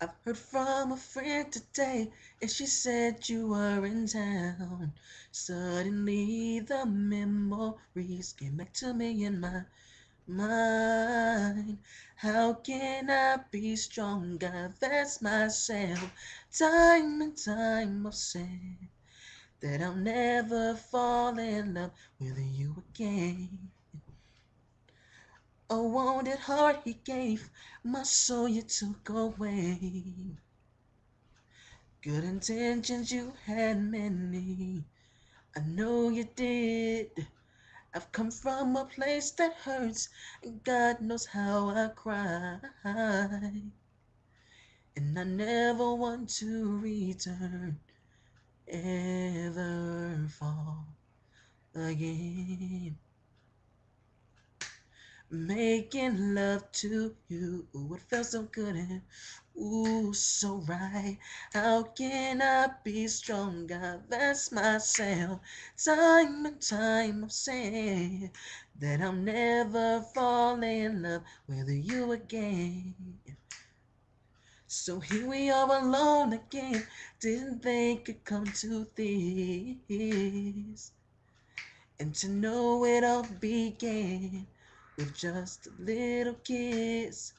I've heard from a friend today, and she said you were in town. Suddenly the memories came back to me in my mind. How can I be strong? I've asked myself time and time. I've said that I'll never fall in love with you again. A wounded heart he gave, my soul you took away. Good intentions you had many, I know you did. I've come from a place that hurts, and God knows how I cry. And I never want to return, ever fall again. Making love to you, ooh, it felt so good and ooh, so right. How can I be strong? I've asked myself time and time. I've said that I'll never fall in love with you again. So here we are alone again. Didn't think it'd come to this, and to know it all began with just a little kiss.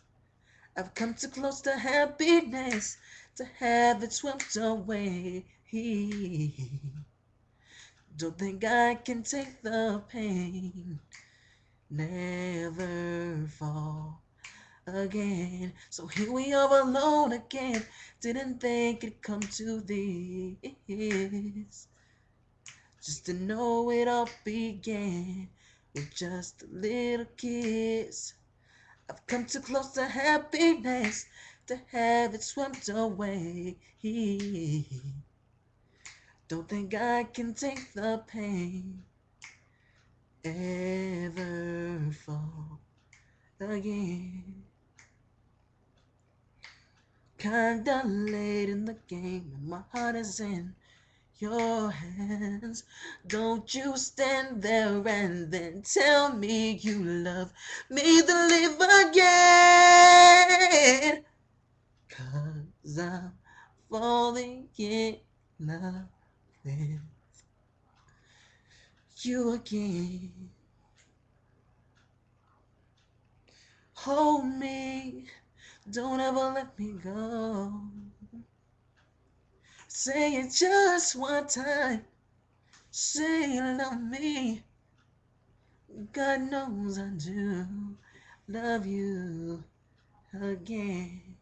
I've come too close to happiness to have it swept away. Don't think I can take the pain, never fall again. So here we are alone again. Didn't think it'd come to this, just to know it all began with just a little kiss. I've come too close to happiness to have it swept away. Don't think I can take the pain, ever fall again. Kinda late in the game, and my heart is in your hands. Don't you stand there and then tell me you love me, then live again. 'Cause I'm falling in love with you again. Hold me, don't ever let me go. Say it just one time, say you love me. God knows I do love you again.